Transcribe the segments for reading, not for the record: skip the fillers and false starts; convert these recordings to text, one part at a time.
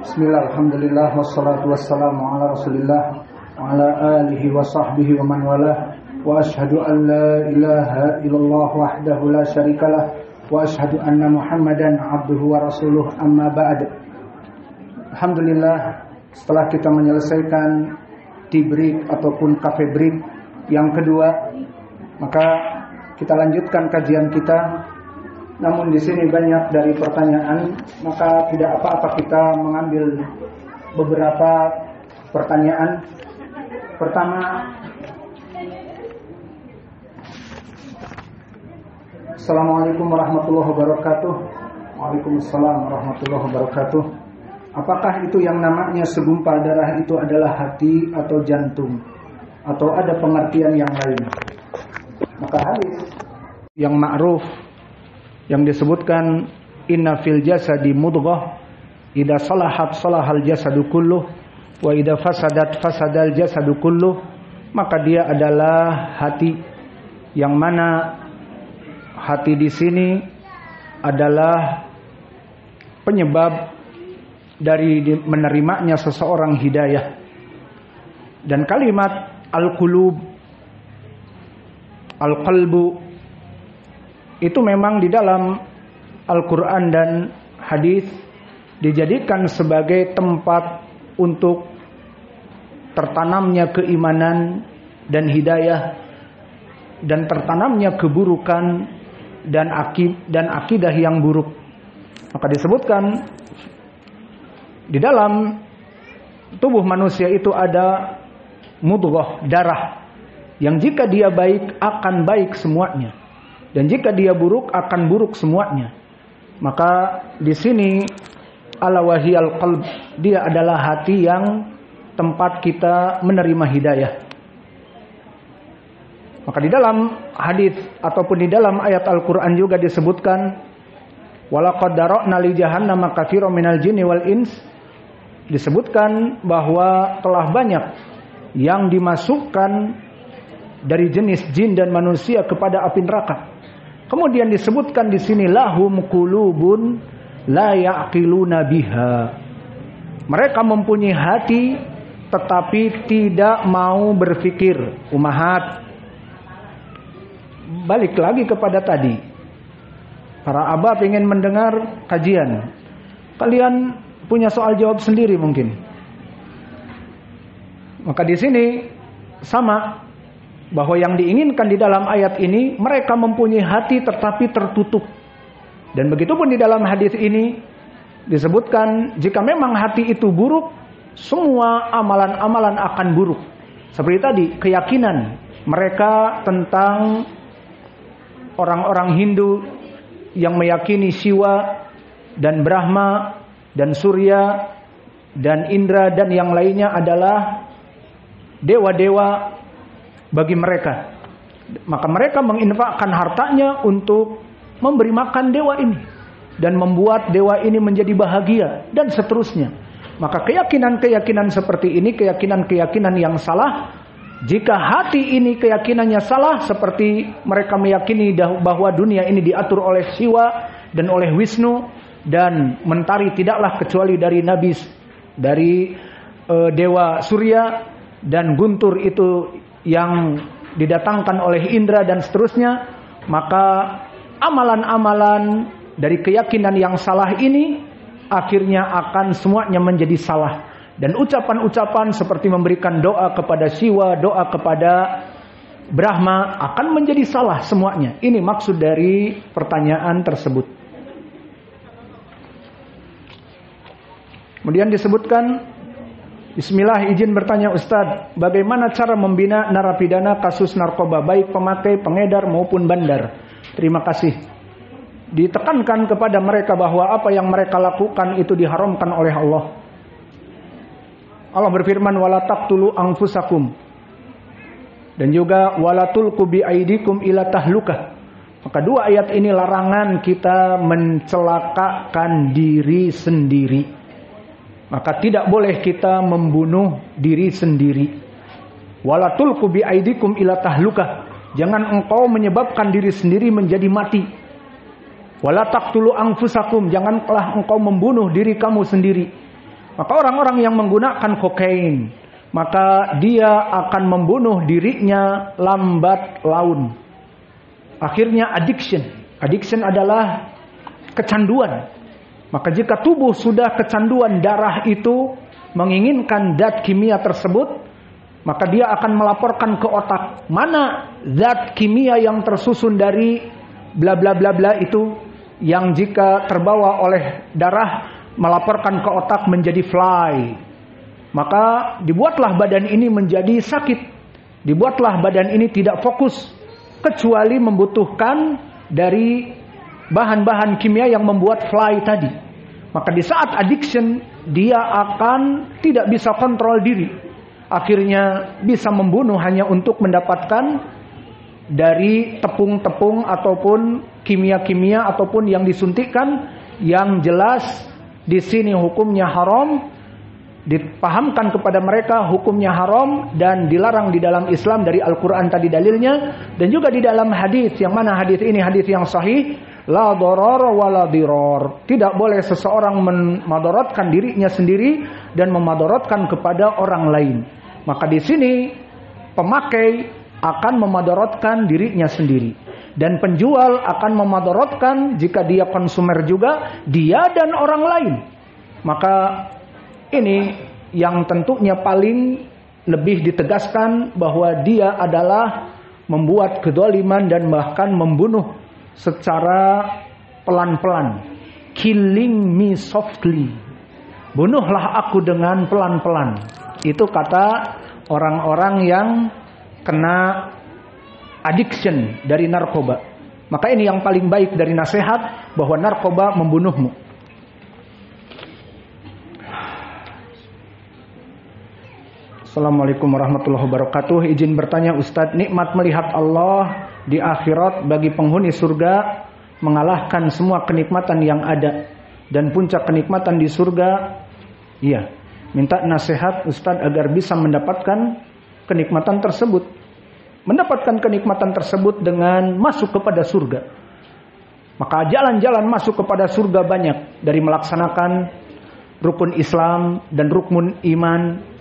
Bismillah, alhamdulillah, wassalatu wassalamu ala rasulillah wa ala alihi wa sahbihi wa man walah. Wa ashhadu an la ilaha illallah wahdahu la syarikalah wa ashhadu anna Muhammadan abduhu wa rasuluh, amma ba'd. Alhamdulillah, setelah kita menyelesaikan tea break ataupun cafe break yang kedua, maka kita lanjutkan kajian kita. Namun di sini banyak dari pertanyaan, maka tidak apa-apa kita mengambil beberapa pertanyaan. Pertama, Assalamualaikum warahmatullahi wabarakatuh. Waalaikumsalam warahmatullahi wabarakatuh. Apakah itu yang namanya segumpal darah itu adalah hati atau jantung, atau ada pengertian yang lain? Maka hadis yang ma'ruf yang disebutkan inna fil jasadi mudghah idza salahat salahal jasadu kulluh wa idza fasadat fasadal jasadu kulluh, maka dia adalah hati, yang mana hati di sini adalah penyebab dari menerimanya seseorang hidayah. Dan kalimat al-qulub, al-qalbu, itu memang di dalam Al-Quran dan hadis dijadikan sebagai tempat untuk tertanamnya keimanan dan hidayah, dan tertanamnya keburukan dan akidah yang buruk. Maka disebutkan di dalam tubuh manusia itu ada mudghah, darah, yang jika dia baik akan baik semuanya, dan jika dia buruk akan buruk semuanya. Maka di sini ala wahiyal qalb, dia adalah hati yang tempat kita menerima hidayah. Maka di dalam hadis ataupun di dalam ayat Al-Qur'an juga disebutkan walaqad dara'na li jahannama katsiran minal jinni wal ins, disebutkan bahwa telah banyak yang dimasukkan dari jenis jin dan manusia kepada api neraka. Kemudian disebutkan di sini lahum qulubun la ya'qiluna biha. Mereka mempunyai hati tetapi tidak mau berpikir. Umahat. Balik lagi kepada tadi. Para abah ingin mendengar kajian. Kalian punya soal jawab sendiri mungkin. Maka di sini sama, bahwa yang diinginkan di dalam ayat ini, mereka mempunyai hati tetapi tertutup. Dan begitupun di dalam hadis ini disebutkan jika memang hati itu buruk, semua amalan-amalan akan buruk. Seperti tadi, keyakinan mereka tentang orang-orang Hindu yang meyakini Siwa dan Brahma dan Surya dan Indra dan yang lainnya adalah dewa-dewa bagi mereka. Maka mereka menginfakkan hartanya untuk memberi makan dewa ini dan membuat dewa ini menjadi bahagia dan seterusnya. Maka keyakinan-keyakinan seperti ini keyakinan-keyakinan yang salah. Jika hati ini keyakinannya salah, seperti mereka meyakini bahwa dunia ini diatur oleh Siwa dan oleh Wisnu, dan mentari tidaklah kecuali dari dewa Surya, dan guntur itu yang didatangkan oleh Indra dan seterusnya, maka amalan-amalan dari keyakinan yang salah ini akhirnya akan semuanya menjadi salah. Dan ucapan-ucapan seperti memberikan doa kepada Siwa, doa kepada Brahma akan menjadi salah semuanya. Ini maksud dari pertanyaan tersebut. Kemudian disebutkan, Bismillah, izin bertanya Ustadz, bagaimana cara membina narapidana kasus narkoba, baik pemakai, pengedar maupun bandar? Terima kasih. Ditekankan kepada mereka bahwa apa yang mereka lakukan itu diharamkan oleh Allah. Allah berfirman, wala taqtulu anfusakum, dan juga wala tulqu bi aidikum ila tahlukah. Maka dua ayat ini larangan kita mencelakakan diri sendiri. Maka tidak boleh kita membunuh diri sendiri. Wala tulqu bi aidikum ila tahlukah. Jangan engkau menyebabkan diri sendiri menjadi mati. Wala taqtulu anfusakum, janganlah engkau membunuh diri kamu sendiri. Maka orang-orang yang menggunakan kokain, maka dia akan membunuh dirinya lambat laun. Akhirnya addiction. Addiction adalah kecanduan. Maka jika tubuh sudah kecanduan, darah itu menginginkan zat kimia tersebut, maka dia akan melaporkan ke otak, mana zat kimia yang tersusun dari bla bla bla bla itu, yang jika terbawa oleh darah melaporkan ke otak menjadi fly. Maka dibuatlah badan ini menjadi sakit. Dibuatlah badan ini tidak fokus, kecuali membutuhkan dari bahan-bahan kimia yang membuat fly tadi. Maka di saat addiction, dia akan tidak bisa kontrol diri. Akhirnya bisa membunuh hanya untuk mendapatkan dari tepung-tepung ataupun kimia-kimia ataupun yang disuntikkan. Yang jelas di sini hukumnya haram, dipahamkan kepada mereka hukumnya haram dan dilarang di dalam Islam dari Al-Quran tadi dalilnya, dan juga di dalam hadis, yang mana hadis ini hadis yang sahih, la darar wa la dirar. Tidak boleh seseorang memadaratkan dirinya sendiri dan memadaratkan kepada orang lain. Maka di sini pemakai akan memadaratkan dirinya sendiri, dan penjual akan memadaratkan jika dia konsumer juga, dia dan orang lain. Maka ini yang tentunya paling lebih ditegaskan bahwa dia adalah membuat kedoliman dan bahkan membunuh secara pelan-pelan. Killing me softly. Bunuhlah aku dengan pelan-pelan. Itu kata orang-orang yang kena addiction dari narkoba. Maka ini yang paling baik dari nasihat, bahwa narkoba membunuhmu. Assalamualaikum warahmatullahi wabarakatuh. Izin bertanya Ustadz, nikmat melihat Allah di akhirat bagi penghuni surga mengalahkan semua kenikmatan yang ada, dan puncak kenikmatan di surga. Iya, minta nasihat Ustadz agar bisa mendapatkan kenikmatan tersebut. Mendapatkan kenikmatan tersebut dengan masuk kepada surga. Maka jalan-jalan masuk kepada surga banyak, dari melaksanakan rukun Islam dan rukun iman.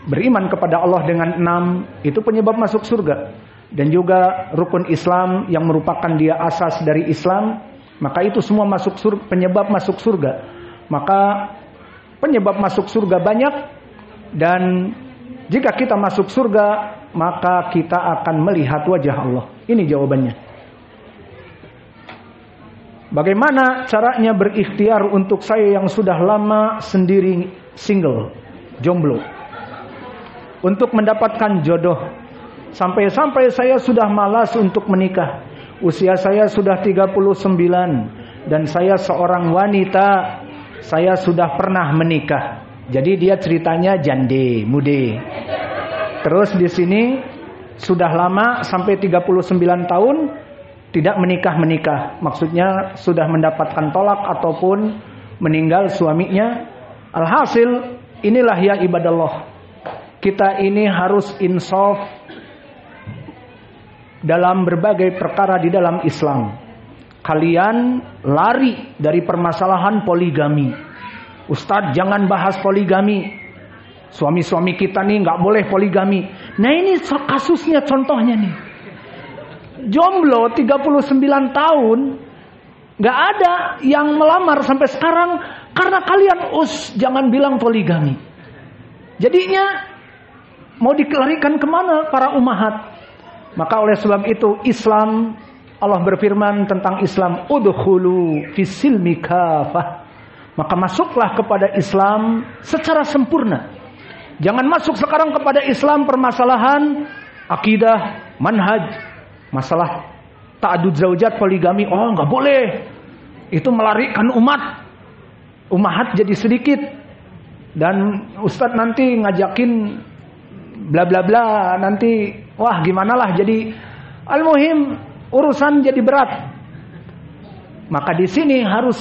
Beriman kepada Allah dengan 6, itu penyebab masuk surga. Dan juga rukun Islam yang merupakan dia asas dari Islam, maka itu semua masuk surga, penyebab masuk surga. Maka penyebab masuk surga banyak, dan jika kita masuk surga, maka kita akan melihat wajah Allah. Ini jawabannya. Bagaimana caranya berikhtiar untuk saya yang sudah lama sendiri, single, jomblo, untuk mendapatkan jodoh? Sampai-sampai saya sudah malas untuk menikah. Usia saya sudah 39 dan saya seorang wanita. Saya sudah pernah menikah. Jadi dia ceritanya jande, mude. Terus di sini sudah lama sampai 39 tahun tidak menikah. Maksudnya sudah mendapatkan tolak ataupun meninggal suaminya. Alhasil inilah ya ibadallah, kita ini harus insaf dalam berbagai perkara di dalam Islam. Kalian lari dari permasalahan poligami. Ustadz, jangan bahas poligami. Suami-suami kita nih nggak boleh poligami. Nah ini kasusnya, contohnya nih. Jomblo 39 tahun, nggak ada yang melamar sampai sekarang karena kalian jangan bilang poligami. Jadinya mau dikelarikan kemana para ummahat? Maka oleh sebab itu Islam, Allah berfirman tentang Islam, udkhulu fis-silmi kafah. Maka masuklah kepada Islam secara sempurna. Jangan masuk sekarang kepada Islam permasalahan akidah, manhaj, masalah ta'adud zaujat, poligami. Oh, nggak boleh. Itu melarikan umat. Ummahat jadi sedikit. Dan Ustadz nanti ngajakin bla bla bla, nanti wah gimana lah, jadi al-muhim urusan jadi berat. Maka di sini harus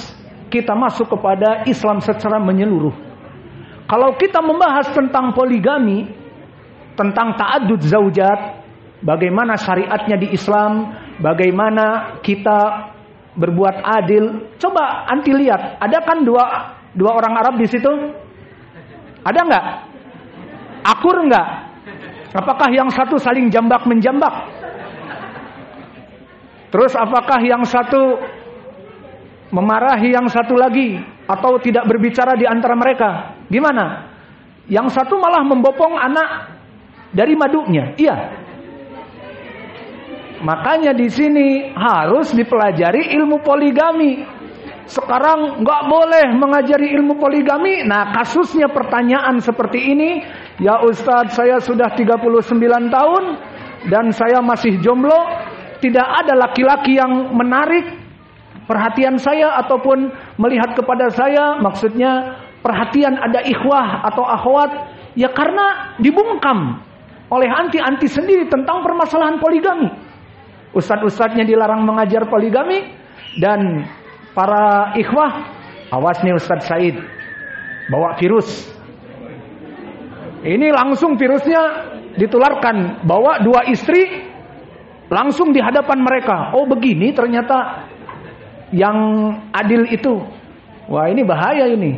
kita masuk kepada Islam secara menyeluruh. Kalau kita membahas tentang poligami, tentang ta'adud zaujat, bagaimana syariatnya di Islam, bagaimana kita berbuat adil. Coba anti lihat, ada kan dua orang Arab di situ? Ada nggak? Akur nggak? Apakah yang satu saling jambak-menjambak? Terus apakah yang satu memarahi yang satu lagi? Atau tidak berbicara di antara mereka? Gimana? Yang satu malah membopong anak dari madunya. Iya. Makanya di sini harus dipelajari ilmu poligami. Sekarang nggak boleh mengajari ilmu poligami. Nah, kasusnya pertanyaan seperti ini, ya Ustadz, saya sudah 39 tahun dan saya masih jomblo. Tidak ada laki-laki yang menarik perhatian saya ataupun melihat kepada saya. Maksudnya perhatian ada ikhwah atau akhwat. Ya karena dibungkam oleh anti-anti sendiri tentang permasalahan poligami. Ustadz-ustadznya dilarang mengajar poligami. Dan para ikhwah, awas nih Ustadz Said, bawa virus. Ini langsung virusnya ditularkan. Bawa 2 istri langsung di hadapan mereka. Oh begini ternyata yang adil itu. Wah ini bahaya ini.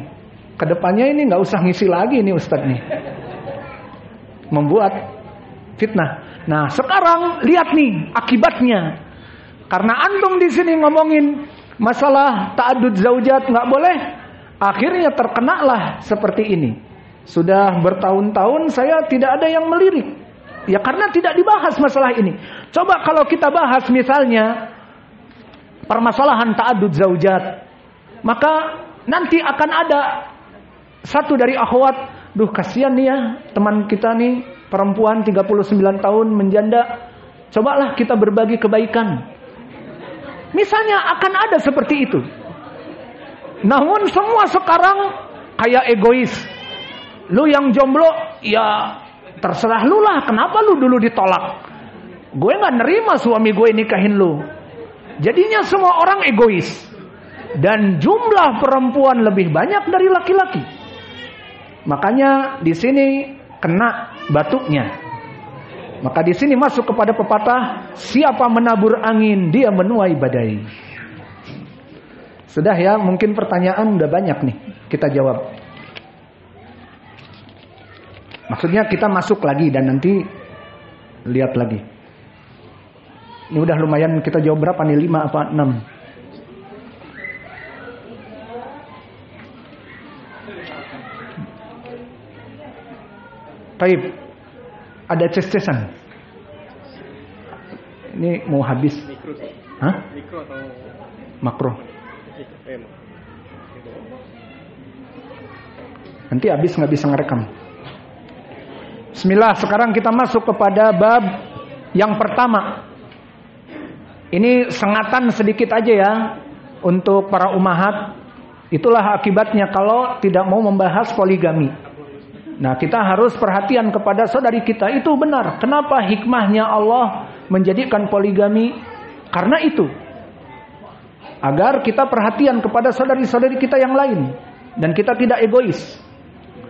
Kedepannya ini nggak usah ngisi lagi nih Ustadz nih. Membuat fitnah. Nah sekarang lihat nih akibatnya. Karena antum di sini ngomongin masalah ta'addud zaujat nggak boleh. Akhirnya terkenalah seperti ini. Sudah bertahun-tahun saya tidak ada yang melirik. Ya karena tidak dibahas masalah ini. Coba kalau kita bahas misalnya permasalahan ta'addud zaujat, maka nanti akan ada satu dari akhwat, duh kasihan nih ya teman kita nih perempuan 39 tahun menjanda. Cobalah kita berbagi kebaikan. Misalnya akan ada seperti itu. Namun semua sekarang kayak egois. Lu yang jomblo, ya terserah lu lah, kenapa lu dulu ditolak? Gue gak nerima suami gue nikahin lu. Jadinya semua orang egois. Dan jumlah perempuan lebih banyak dari laki-laki. Makanya di sini kena batuknya. Maka di sini masuk kepada pepatah, siapa menabur angin, dia menuai badai. Sudah ya, mungkin pertanyaan udah banyak nih, kita jawab. Maksudnya kita masuk lagi dan nanti lihat lagi. Ini udah lumayan kita jawab berapa nih? 5 apa 6? Baik. Ada ces-cesan. Ini mau habis. Hah? Mikro atau makro? Nanti habis nggak bisa ngerekam. Bismillah, sekarang kita masuk kepada bab yang pertama. Ini sengatan sedikit aja ya untuk para ummahat. Itulah akibatnya kalau tidak mau membahas poligami. Nah, kita harus perhatian kepada saudari kita. Itu benar. Kenapa hikmahnya Allah menjadikan poligami? Karena itu. Agar kita perhatian kepada saudari-saudari kita yang lain. Dan kita tidak egois.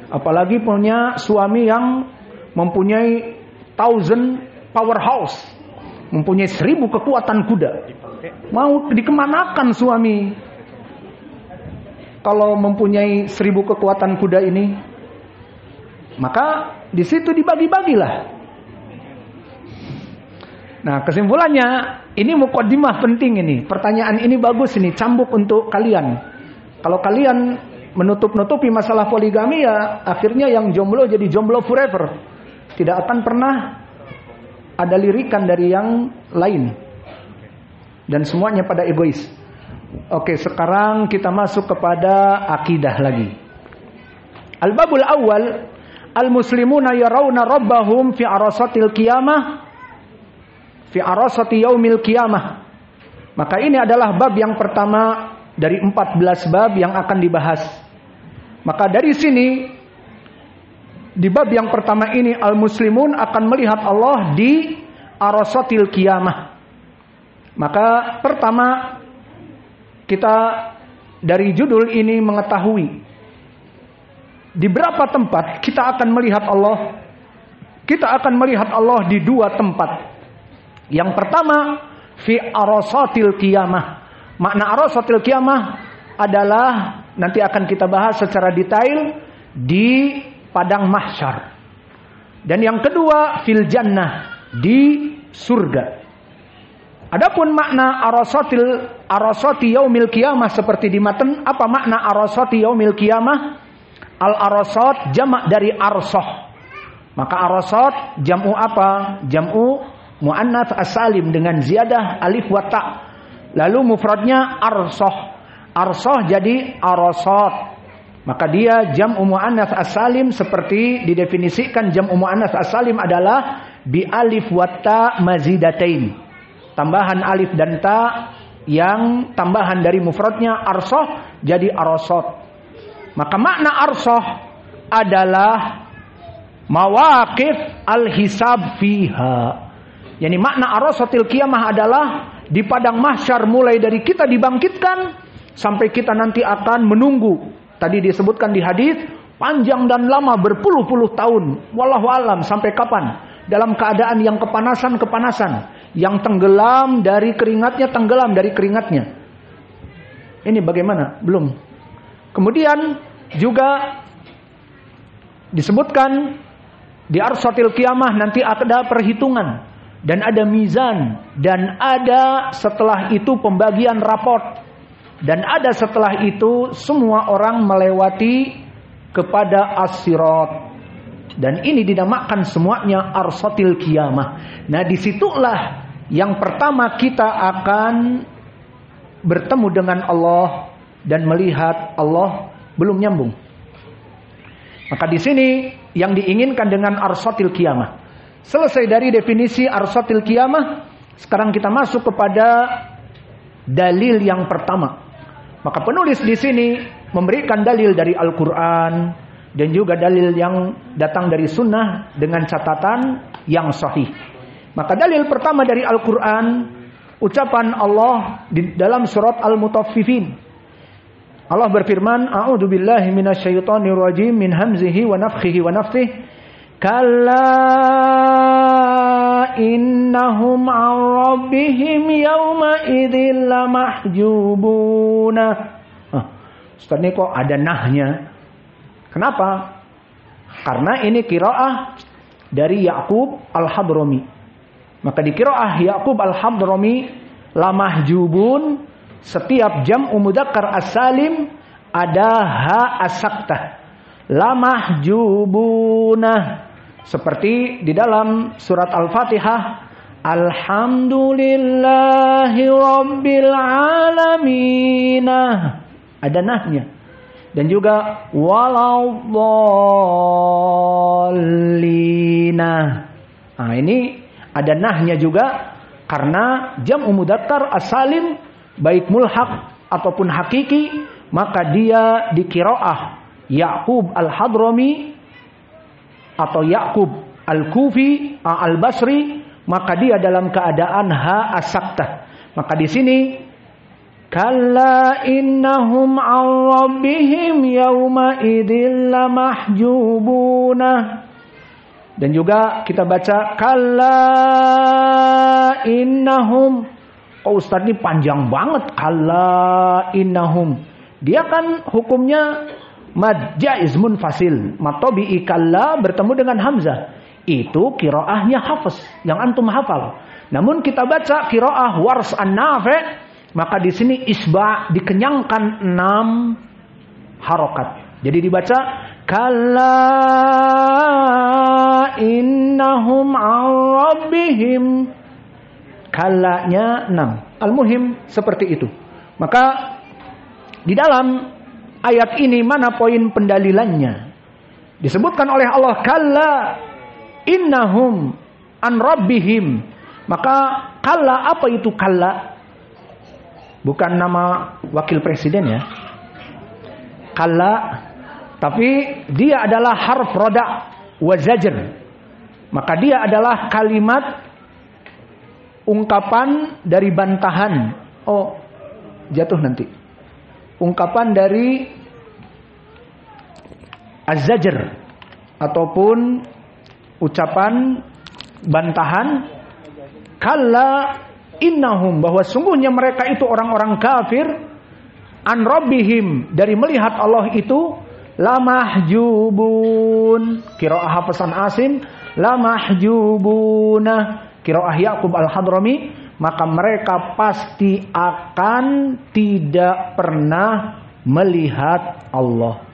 Apalagi punya suami yang mempunyai 1000 powerhouse, mempunyai 1000 kekuatan kuda. Mau dikemanakan suami kalau mempunyai 1000 kekuatan kuda ini? Maka di situ dibagi-bagilah. Nah, kesimpulannya ini mukaddimah penting ini. Pertanyaan ini bagus ini, cambuk untuk kalian. Kalau kalian menutup-nutupi masalah poligami, ya akhirnya yang jomblo jadi jomblo forever. Tidak akan pernah ada lirikan dari yang lain. Dan semuanya pada egois. Oke, sekarang kita masuk kepada akidah lagi. Al-babul awal, al-muslimuna yarawna rabbahum fi arasatil qiyamah, fi arasati yaumil qiyamah. Maka ini adalah bab yang pertama dari 14 bab yang akan dibahas. Maka dari sini, di bab yang pertama ini, al-muslimun akan melihat Allah di arasatil qiyamah. Maka pertama, kita dari judul ini mengetahui di berapa tempat kita akan melihat Allah. Kita akan melihat Allah di 2 tempat. Yang pertama, fi arasatil qiyamah. Makna arasatil qiyamah adalah nanti akan kita bahas secara detail di padang mahsyar. Dan yang kedua fil jannah, di surga. Adapun makna arasati yaumil qiyamah seperti di matan, apa makna arasati yaumil qiyamah? Al arasat jamak dari arsah. Maka arasat jam'u apa? Jam'u muannats as-salim dengan ziyadah alif wa ta. Lalu mufradnya arsah. Arsah jadi arasat. Maka dia jam'u muannats as-salim seperti didefinisikan jam'u muannats as-salim adalah bi alif wa ta mazidatain. Tambahan alif dan ta yang tambahan dari mufradnya arsah jadi arasat. Maka makna arsah adalah mawaqif al-hisab fiha. Yani makna arasatil qiyamah adalah di padang mahsyar mulai dari kita dibangkitkan sampai kita nanti akan menunggu. Tadi disebutkan di hadis panjang dan lama berpuluh-puluh tahun. Wallahu alam sampai kapan? Dalam keadaan yang kepanasan, yang tenggelam dari keringatnya. Ini bagaimana? Belum. Kemudian juga disebutkan di arsatil qiyamah nanti ada perhitungan dan ada mizan dan ada setelah itu pembagian raport dan ada setelah itu semua orang melewati kepada as-sirat. Dan ini dinamakan semuanya arsatil qiyamah. Nah, disitulah yang pertama kita akan bertemu dengan Allah dan melihat Allah. Belum nyambung. Maka di sini yang diinginkan dengan arsatil qiyamah. Selesai dari definisi arsatil qiyamah, sekarang kita masuk kepada dalil yang pertama. Maka penulis di sini memberikan dalil dari Al-Quran dan juga dalil yang datang dari sunnah dengan catatan yang sahih. Maka dalil pertama dari Al-Quran, ucapan Allah di dalam surat Al-Mutaffifin. Allah berfirman, A'udzu billahi minasyaitonir rajim min hamzihi wa nafthihi wa nafthihi. Kalla innahum 'an rabbihim yawma idzil lamahjubuna. Ustaz ini kok ada nahnya? Kenapa? Karena ini qiraah dari Ya'qub Al-Hadrami. Maka di qiraah Ya'qub Al-Hadrami lamahjubun, setiap jam'u mudzakkar as-salim ada ha as-saktah. Lamahjubuna. Seperti di dalam surat Al-Fatihah, Alhamdulillahi Rabbil Alamin. Ada nahnya. Dan juga waladdallina. Nah, ini ada nahnya juga karena jam'u mudzakkar as-salim baik mulhaq ataupun hakiki, maka dia di qiraah Ya'qub Al-Hadrami atau Ya'qub Al-Kufi Al-Basri, maka dia dalam keadaan ha as-saktah. Maka di sini kalla innahum 'an rabbihim yawma idzil lamahjubuna. Dan juga kita baca kalla innahum. Oh Ustaz ini panjang banget. Kalla innahum. Dia kan hukumnya mad jaiz munfasil. Matobi'i kalla bertemu dengan hamzah. Itu qiraahnya Hafiz yang antum hafal. Namun kita baca qiraah Wars an-Nafi', maka di sini isba' dikenyangkan 6 harokat. Jadi dibaca kalla innahum 'an rabbihim. Kallanya 6. Al-muhim seperti itu. Maka di dalam ayat ini mana poin pendalilannya? Disebutkan oleh Allah kalla innahum an rabbihim. Maka kalla, apa itu kalla? Bukan nama wakil presiden ya. Kalla, tapi dia adalah harf roda wa zajr. Maka dia adalah kalimat ungkapan dari bantahan. Oh, jatuh nanti. Ungkapan dari az-zajr ataupun ucapan bantahan. Kalla innahum, bahwa sungguhnya mereka itu orang-orang kafir, an rabbihim, dari melihat Allah itu, lamahjubun. Qiraah Hasan Asim, lamahjubuna. Qiraah Yaqub Al-Hadrami, maka mereka pasti akan tidak pernah melihat Allah.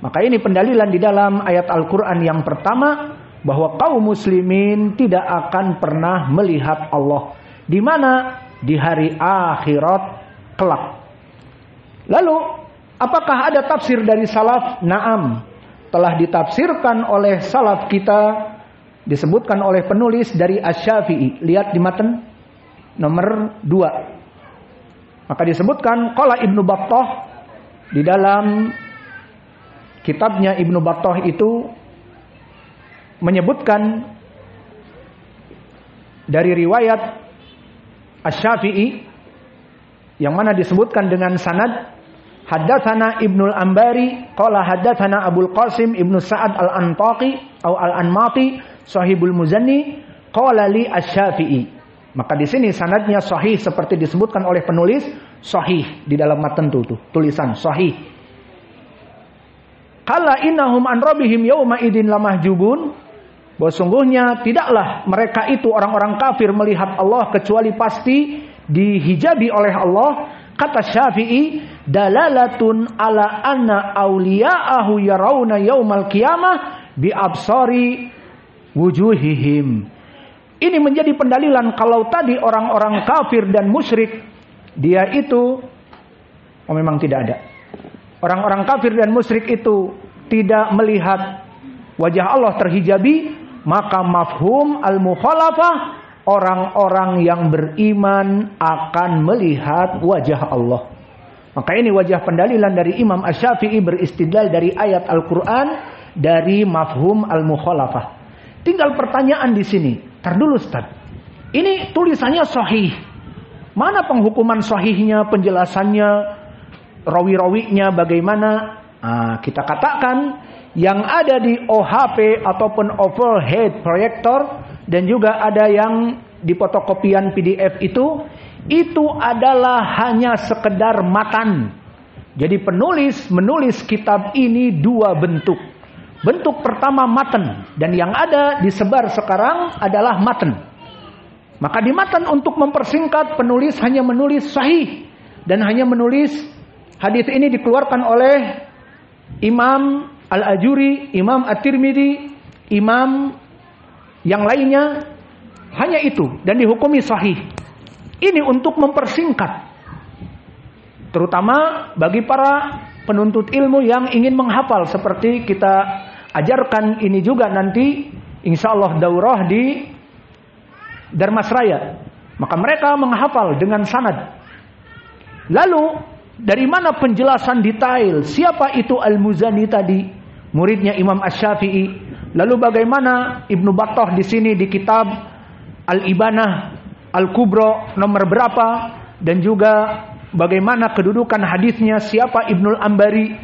Maka ini pendalilan di dalam ayat Al-Quran yang pertama, bahwa kaum muslimin tidak akan pernah melihat Allah. Di mana? Di hari akhirat kelak. Lalu, apakah ada tafsir dari salaf? Naam, telah ditafsirkan oleh salaf kita, disebutkan oleh penulis dari Asy-Syafi'i. Lihat di matan nomor 2. Maka disebutkan qala Ibnu Battah, di dalam kitabnya Ibnu Battah itu menyebutkan dari riwayat Asy-Syafi'i yang mana disebutkan dengan sanad, haddatsana Ibnul Ambari qala haddatsana Abul Qasim Ibnu Sa'ad Al-Antaqi atau Al-Anmati sahibul Muzanni qala li Asy-Syafi'i. Maka di sini sanadnya sahih seperti disebutkan oleh penulis, sahih di dalam matan tuh tulisan sahih. Qala innahum an rabbihim yauma idin lamahjubun. Bahwa sungguhnya tidaklah mereka itu orang-orang kafir melihat Allah kecuali pasti dihijabi oleh Allah. Kata Syafi'i, dalalatun ala anna awliya'ahu yarawna yaumal qiyamah bi absari wujuhihim. Ini menjadi pendalilan kalau tadi orang-orang kafir dan musyrik dia itu memang tidak ada. Orang-orang kafir dan musyrik itu tidak melihat wajah Allah terhijabi, maka mafhum al-mukhalafah, orang-orang yang beriman akan melihat wajah Allah. Maka ini wajah pendalilan dari Imam Asy-Syafi'i beristidlal dari ayat Al-Quran dari mafhum al-mukhalafah. Tinggal pertanyaan di sini. Tar dulu Ustaz. Ini tulisannya sahih. Mana penghukuman sahihnya, penjelasannya, rawi-rawinya bagaimana? Kita katakan yang ada di OHP ataupun overhead projector dan juga ada yang di fotokopian PDF itu adalah hanya sekedar matan. Jadi penulis menulis kitab ini dua bentuk. Bentuk pertama matan, dan yang ada disebar sekarang adalah matan. Maka di matan untuk mempersingkat penulis hanya menulis sahih dan hanya menulis hadis ini dikeluarkan oleh Imam Al-Ajuri, Imam At-Tirmidzi, imam yang lainnya, hanya itu dan dihukumi sahih. Ini untuk mempersingkat, terutama bagi para penuntut ilmu yang ingin menghafal, seperti kita ajarkan ini juga nanti insyaallah daurah di Darmasraya. Maka mereka menghafal dengan sanad. Lalu dari mana penjelasan detail siapa itu Al-Muzani tadi? Muridnya Imam Asy-Syafi'i. Lalu bagaimana Ibnu Battah di sini di kitab Al-Ibanah Al-Kubra nomor berapa, dan juga bagaimana kedudukan hadisnya, siapa Ibnul Ambari.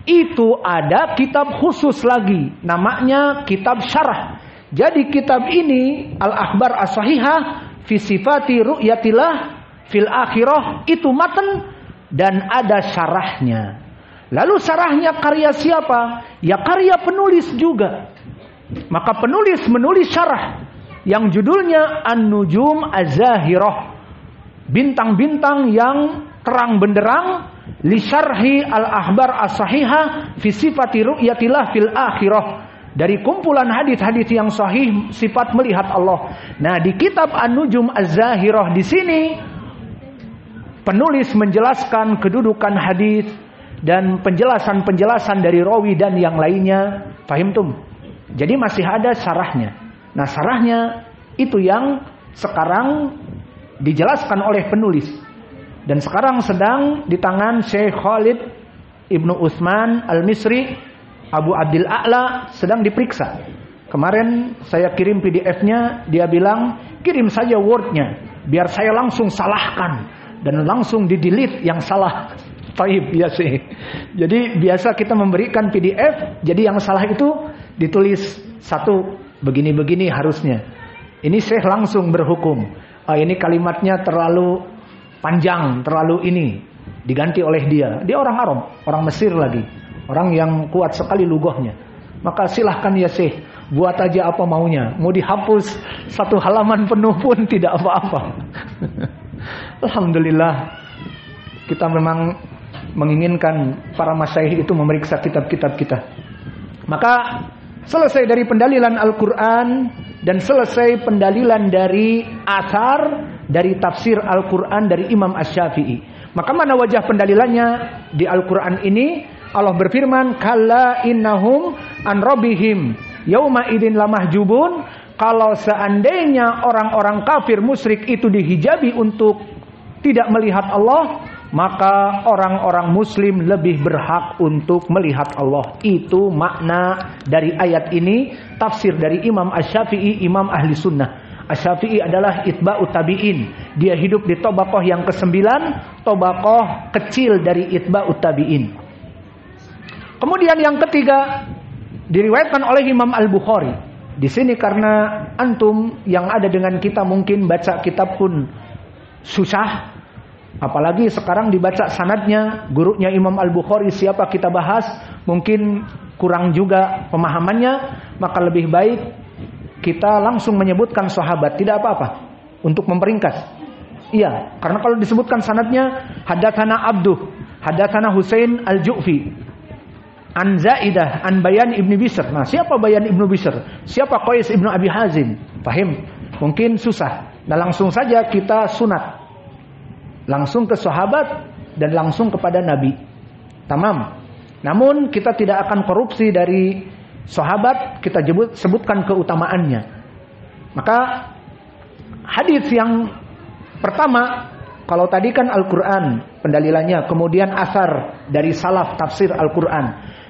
Itu ada kitab khusus lagi namanya kitab syarah. Jadi kitab ini Al-Akhbar As-Sahihah fi sifati ru'yatillah fil akhirah, itu matan dan ada syarahnya. Lalu syarahnya karya siapa? Ya karya penulis juga. Maka penulis menulis syarah yang judulnya An-Nujum Az-Zahirah, bintang-bintang yang terang benderang li syarhi al-akhbar as-sahihah fi sifati ru'yatillah fil akhirah, dari kumpulan hadis-hadis yang sahih sifat melihat Allah. Nah, di kitab An-Nujum Az-Zahirah di sini penulis menjelaskan kedudukan hadis dan penjelasan-penjelasan dari rawi dan yang lainnya. Fahimtum? Jadi masih ada syarahnya. Nah, syarahnya itu yang sekarang dijelaskan oleh penulis. Dan sekarang sedang di tangan Syekh Khalid Ibnu Utsman Al-Misri Abu Abdil A'la, sedang diperiksa. Kemarin saya kirim PDF-nya, dia bilang kirim saja Word-nya biar saya langsung salahkan dan langsung di-delete yang salah. Taib ya sih. Jadi biasa kita memberikan PDF, jadi yang salah itu ditulis satu begini-begini harusnya. Ini Syekh langsung berhukum. Ini kalimatnya terlalu panjang, terlalu ini. Diganti oleh dia. Dia orang Arab, orang Mesir lagi. Orang yang kuat sekali lugohnya. Maka silahkan ya Syekh, buat aja apa maunya. Mau dihapus 1 halaman penuh pun tidak apa-apa. Alhamdulillah, kita memang menginginkan para masyayikh itu memeriksa kitab-kitab kita. Maka selesai dari pendalilan Al-Quran dan selesai pendalilan dari asar, dari tafsir Al-Quran dari Imam Asy-Syafi'i. Maka mana wajah pendalilannya di Al-Quran ini? Allah berfirman, kalla innahum an rabbihim yauma idin lamahjubun. Kalau seandainya orang-orang kafir musyrik itu dihijabi untuk tidak melihat Allah, maka orang-orang muslim lebih berhak untuk melihat Allah. Itu makna dari ayat ini, tafsir dari Imam Asy-Syafi'i, Imam Ahli Sunnah. Asy-Syafi'i adalah itba'ut tabi'in. Dia hidup di tobaqoh yang ke-9, tobaqoh kecil dari itba'ut tabi'in. Kemudian yang ketiga, diriwayatkan oleh Imam Al-Bukhari. Di sini karena antum yang ada dengan kita mungkin baca kitab pun susah. Apalagi sekarang dibaca sanadnya, gurunya Imam Al-Bukhari siapa kita bahas, mungkin kurang juga pemahamannya. Maka lebih baik kita langsung menyebutkan sahabat, tidak apa-apa untuk memperingkas. Iya, karena kalau disebutkan sanadnya, hadatsana Abduh, hadatsana Husain Al-Ju'fi, an Zaidah, an Bayan ibn Bishr. Nah, siapa Bayan ibn Bishr? Siapa Qais ibn Abi Hazim? Paham? Mungkin susah. Nah, langsung saja kita sunat. Langsung ke sahabat dan langsung kepada Nabi. Tamam. Namun kita tidak akan korupsi dari sahabat, kita sebutkan keutamaannya. Maka hadis yang pertama, kalau tadi kan Al-Quran pendalilannya, kemudian asar dari salaf tafsir Al-Quran.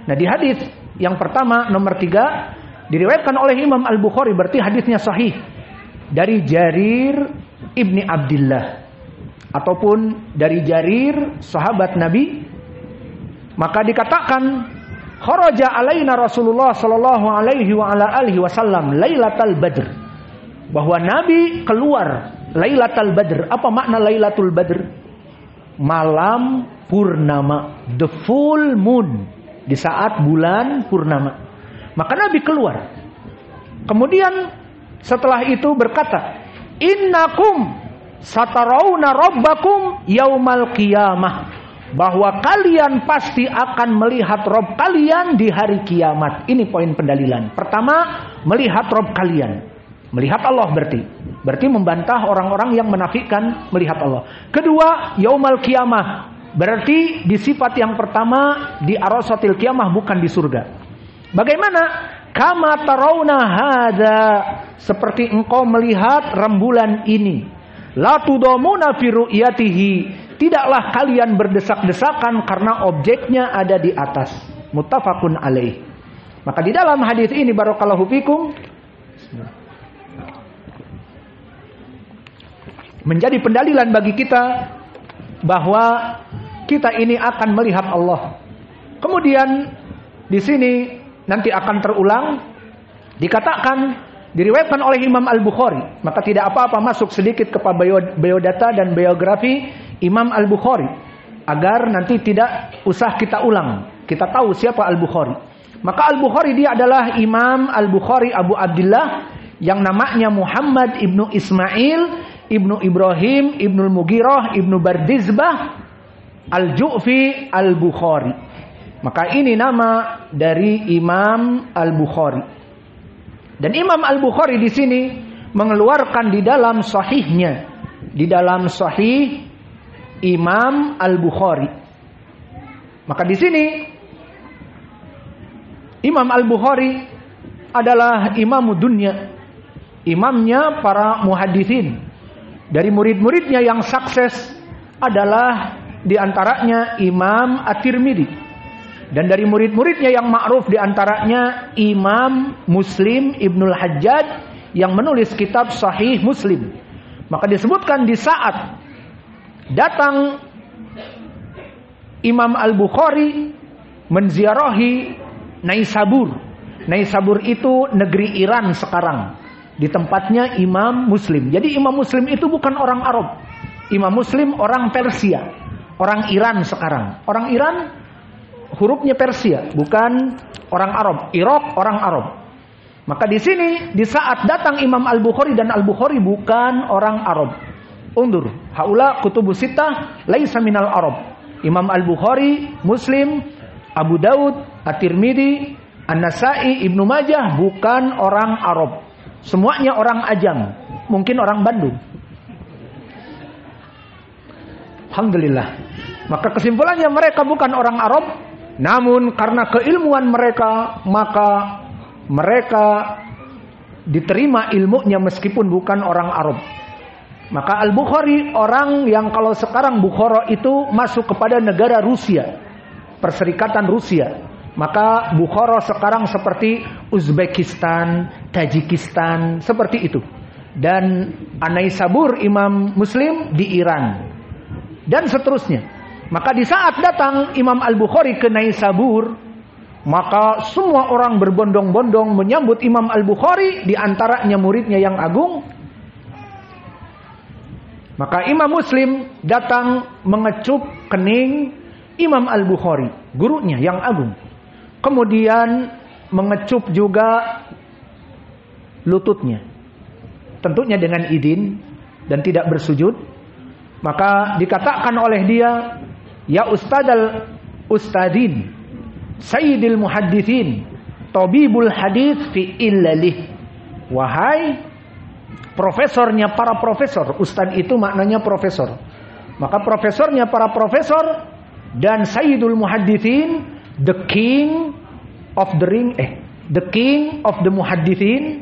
Nah di hadis yang pertama nomor 3 diriwayatkan oleh Imam Al-Bukhari, berarti hadisnya sahih, dari Jarir ibni Abdillah ataupun dari Jarir sahabat Nabi. Maka dikatakan kharaja alaina Rasulullah sallallahu alaihi wa ala alihi wasallam Lailatul Badr. Bahwa Nabi keluar Lailatul Badr. Apa makna Lailatul Badr? Malam purnama, the full moon, di saat bulan purnama. Maka Nabi keluar. Kemudian setelah itu berkata, innakum satarawna rabbakum yaumal qiyamah. Bahwa kalian pasti akan melihat Rob kalian di hari kiamat. Ini poin pendalilan. Pertama, melihat Rob kalian. Melihat Allah berarti membantah orang-orang yang menafikan melihat Allah. Kedua, yaumal qiyamah. Berarti di sifat yang pertama di arasatil qiyamah, bukan di surga. Bagaimana? Kama tarawna hadza, seperti engkau melihat rembulan ini. La tudamuna fi ru'yatihi, tidaklah kalian berdesak-desakan karena objeknya ada di atas. Muttafaqun alaih. Maka di dalam hadis ini barakallahu fikum menjadi pendalilan bagi kita bahwa kita ini akan melihat Allah. Kemudian di sini nanti akan terulang, dikatakan diriwayatkan oleh Imam Al-Bukhari. Maka tidak apa-apa masuk sedikit kepada biodata dan biografi Imam Al-Bukhari, agar nanti tidak usah kita ulang, kita tahu siapa Al-Bukhari. Maka Al-Bukhari dia adalah Imam Al-Bukhari Abu Abdullah yang namanya Muhammad ibnu Ismail ibnu Ibrahim ibnu Mughirah ibnu Bardizbah Al-Ju'fi Al-Bukhari. Maka ini nama dari Imam Al-Bukhari. Dan Imam Al-Bukhari di sini mengeluarkan di dalam sahihnya, di dalam sahih Imam Al-Bukhari. Maka di sini Imam Al-Bukhari adalah imam dunia, imamnya para muhaditsin. Dari murid-muridnya yang sukses adalah diantaranya Imam At-Tirmidzi. Dan dari murid-muridnya yang ma'ruf diantaranya Imam Muslim Ibnul Hajjaj yang menulis kitab Sahih Muslim. Maka disebutkan di saat datang Imam Al-Bukhari menziarahi Naisabur. Naisabur itu negeri Iran sekarang. Di tempatnya Imam Muslim. Jadi Imam Muslim itu bukan orang Arab. Imam Muslim orang Persia. Orang Iran sekarang. Orang Iran hurufnya Persia, bukan orang Arab. Irak orang Arab. Maka di sini di saat datang Imam Al-Bukhari, dan Al-Bukhari bukan orang Arab. Undur, haula kutubus sittah laisa minal Arab. Imam Al-Bukhari, Muslim, Abu Daud, At-Tirmidzi, An-Nasa'i, Ibnu Majah bukan orang Arab. Semuanya orang Ajam, mungkin orang Bandung. Alhamdulillah. Maka kesimpulannya mereka bukan orang Arab, namun karena keilmuan mereka, maka mereka diterima ilmunya meskipun bukan orang Arab. Maka Al-Bukhari orang yang kalau sekarang Bukhara itu masuk kepada negara Rusia, Perserikatan Rusia. Maka Bukhara sekarang seperti Uzbekistan, Tajikistan, seperti itu. Dan An-Naisabur Imam Muslim di Iran. Dan seterusnya. Maka di saat datang Imam Al-Bukhari ke Naisabur, maka semua orang berbondong-bondong menyambut Imam Al-Bukhari, di antaranya muridnya yang agung. Maka Imam Muslim datang mengecup kening Imam Al-Bukhari, gurunya yang agung. Kemudian mengecup juga lututnya. Tentunya dengan izin dan tidak bersujud. Maka dikatakan oleh dia, ya Ustadzal Ustadzin, Sayyidil Muhaddithin, Tabibul Hadits fi illalih. Wahai profesornya para profesor. Ustadz itu maknanya profesor. Maka profesornya para profesor dan Sayyidul Muhaddithin, the king of the muhaddithin,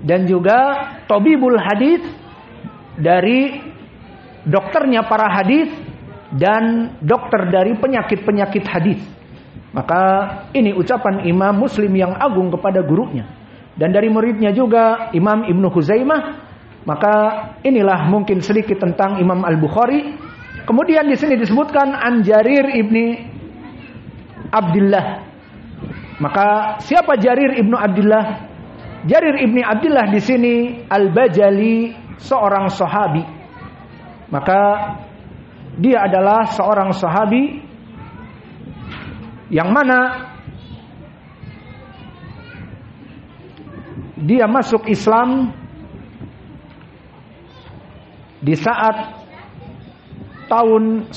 dan juga Tabibul Hadits, dari dokternya para hadis dan dokter dari penyakit-penyakit hadis. Maka ini ucapan Imam Muslim yang agung kepada gurunya, dan dari muridnya juga Imam Ibnu Khuzaimah. Maka inilah mungkin sedikit tentang Imam Al-Bukhari. Kemudian di sini disebutkan An Jarir ibni Abdullah. Maka siapa Jarir ibnu Abdullah? Jarir ibni Abdullah di sini Al-Bajali, seorang sahabi. Maka dia adalah seorang sahabi yang mana dia masuk Islam di saat tahun 9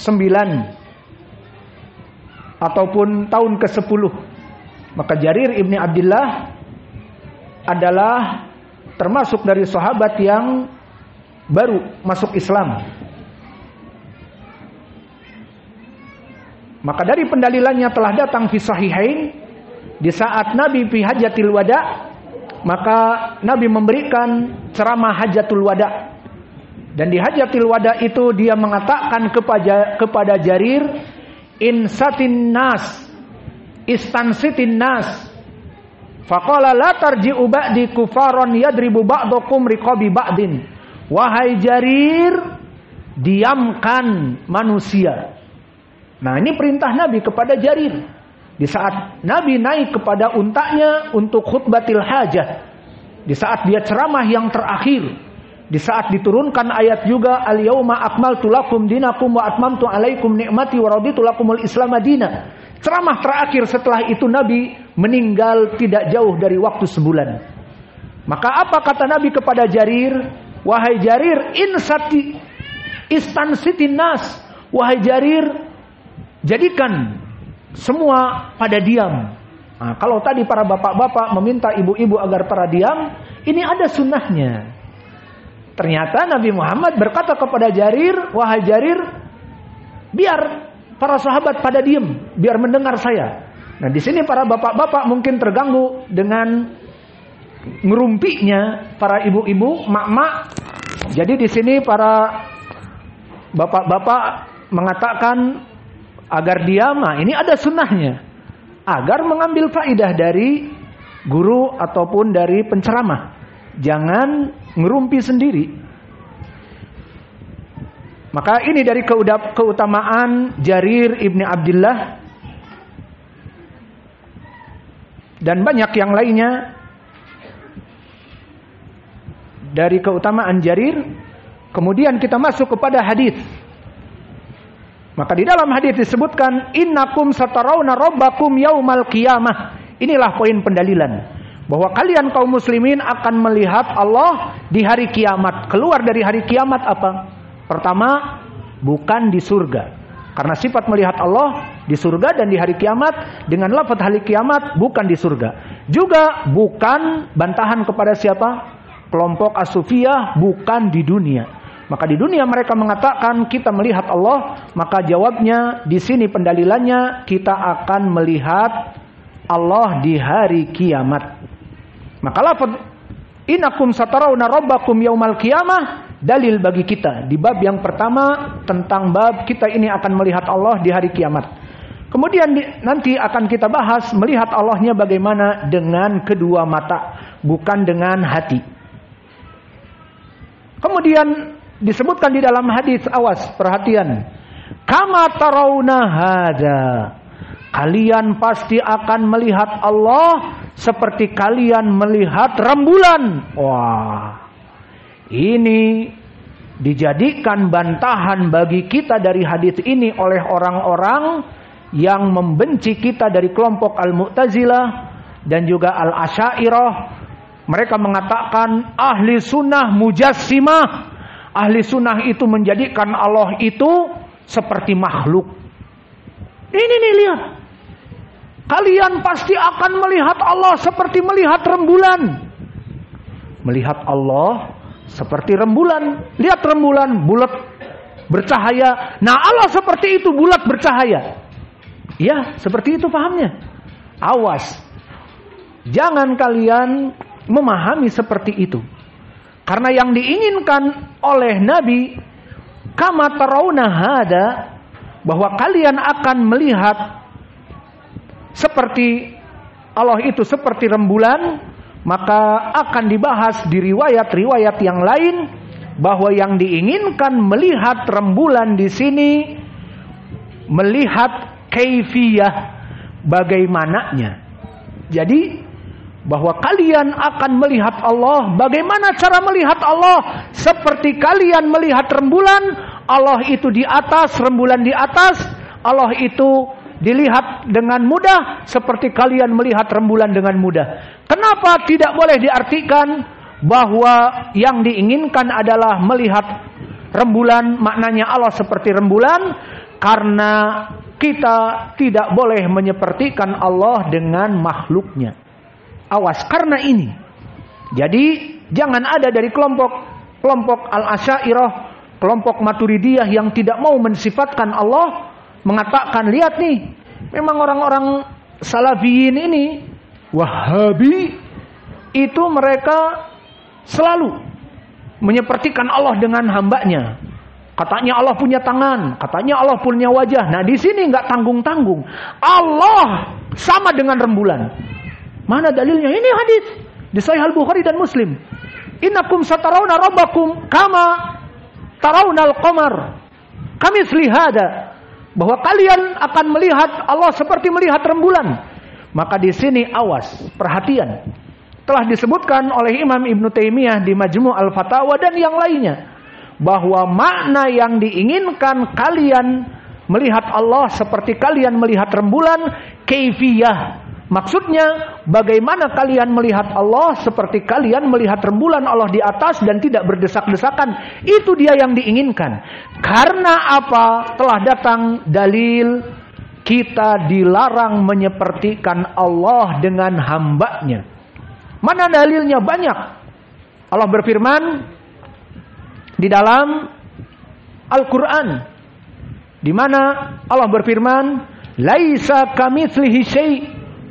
ataupun tahun ke-10. Maka Jarir ibni Abdullah adalah termasuk dari sahabat yang baru masuk Islam. Maka dari pendalilannya telah datang fi sahihain, di saat Nabi fi hajatil wada, maka Nabi memberikan ceramah hajatul wada. Dan di hajatil wada itu dia mengatakan kepada Jarir, insatin nas, istansitin nas, faqala la tarji'u ba'di kufaron yadribu ba'dakum riqabi ba'din. Wahai Jarir, diamkan manusia. Nah, ini perintah Nabi kepada Jarir. Di saat Nabi naik kepada untanya untuk khutbatil hajah, di saat dia ceramah yang terakhir, di saat diturunkan ayat juga al-yauma akmaltu lakum dinakum wa atmamtu alaikum ni'mati wa raditu lakumul islam madina. Ceramah terakhir setelah itu Nabi meninggal tidak jauh dari waktu sebulan. Maka apa kata Nabi kepada Jarir? Wahai Jarir, istansitin nas. Wahai Jarir, jadikan semua pada diam. Nah, kalau tadi para bapak-bapak meminta ibu-ibu agar para diam, ini ada sunnahnya. Ternyata Nabi Muhammad berkata kepada Jarir, wahai Jarir, biar para sahabat pada diam, biar mendengar saya. Nah, di sini para bapak-bapak mungkin terganggu dengan ngerumpinya para ibu-ibu, mak-mak. Jadi di sini para bapak-bapak mengatakan agar diam. Nah, ini ada sunnahnya, agar mengambil faidah dari guru ataupun dari penceramah. Jangan ngerumpi sendiri. Maka ini dari keutamaan Jarir ibni Abdullah. Dan banyak yang lainnya dari keutamaan Jarir. Kemudian kita masuk kepada hadis. Maka di dalam hadis disebutkan innakum satarawna rabbakum yaumal qiyamah. Inilah poin pendalilan bahwa kalian kaum muslimin akan melihat Allah di hari kiamat. Keluar dari hari kiamat apa? Pertama, bukan di surga. Karena sifat melihat Allah di surga dan di hari kiamat dengan lafaz hari kiamat bukan di surga. Juga bukan bantahan kepada siapa? Kelompok as-sufiyah, bukan di dunia. Maka di dunia mereka mengatakan kita melihat Allah, maka jawabnya di sini pendalilannya kita akan melihat Allah di hari kiamat. Maka lafaz innakum satarawna rabbakum yaumal qiyamah dalil bagi kita di bab yang pertama tentang bab kita ini akan melihat Allah di hari kiamat. Kemudian nanti akan kita bahas melihat Allahnya bagaimana dengan kedua mata, bukan dengan hati. Kemudian disebutkan di dalam hadis, awas perhatian, kama tarawna hada, kalian pasti akan melihat Allah seperti kalian melihat rembulan. Wah, ini dijadikan bantahan bagi kita dari hadis ini oleh orang-orang yang membenci kita dari kelompok Al-Mu'tazilah dan juga Al-Asy'ariyah. Mereka mengatakan ahli sunnah mujassimah. Ahli sunnah itu menjadikan Allah itu seperti makhluk. Ini nih, lihat. Kalian pasti akan melihat Allah seperti melihat rembulan. Melihat Allah seperti rembulan. Lihat rembulan bulat bercahaya. Nah, Allah seperti itu bulat bercahaya. Ya, seperti itu pahamnya. Awas. Jangan kalian memahami seperti itu. Karena yang diinginkan oleh Nabi kama tarawna hada, bahwa kalian akan melihat seperti Allah itu seperti rembulan, maka akan dibahas di riwayat-riwayat yang lain bahwa yang diinginkan melihat rembulan di sini melihat kaifiyah, bagaimananya. Jadi bahwa kalian akan melihat Allah, bagaimana cara melihat Allah? Seperti kalian melihat rembulan, Allah itu di atas, rembulan di atas, Allah itu dilihat dengan mudah seperti kalian melihat rembulan dengan mudah. Kenapa tidak boleh diartikan bahwa yang diinginkan adalah melihat rembulan, maknanya Allah seperti rembulan? Karena kita tidak boleh menyepertikan Allah dengan makhluknya. Awas karena ini. Jadi jangan ada dari kelompok Al-Asy'ariyah, kelompok Maturidiyah yang tidak mau mensifatkan Allah, mengatakan lihat nih, memang orang-orang Salafiyin ini, Wahabi, itu mereka selalu menyepertikan Allah dengan hambanya. Katanya Allah punya tangan, katanya Allah punya wajah. Nah di sini nggak tanggung-tanggung. Allah sama dengan rembulan. Mana dalilnya? Ini hadis di Sahih Al-Bukhari dan Muslim. Innakum satarawna rabbakum kama tarawna al-qamar. Kami selihada, bahwa kalian akan melihat Allah seperti melihat rembulan. Maka di sini awas, perhatian. Telah disebutkan oleh Imam Ibn Taimiyah di Majmu' Al-Fatawa dan yang lainnya, bahwa makna yang diinginkan kalian melihat Allah seperti kalian melihat rembulan, kaifiyah. Maksudnya bagaimana kalian melihat Allah seperti kalian melihat rembulan, Allah di atas dan tidak berdesak-desakan. Itu dia yang diinginkan. Karena apa? Telah datang dalil kita dilarang menyepertikan Allah dengan hambanya. Mana dalilnya? Banyak. Allah berfirman di dalam Al-Quran, di mana Allah berfirman, "Laisa kamitslihi syai'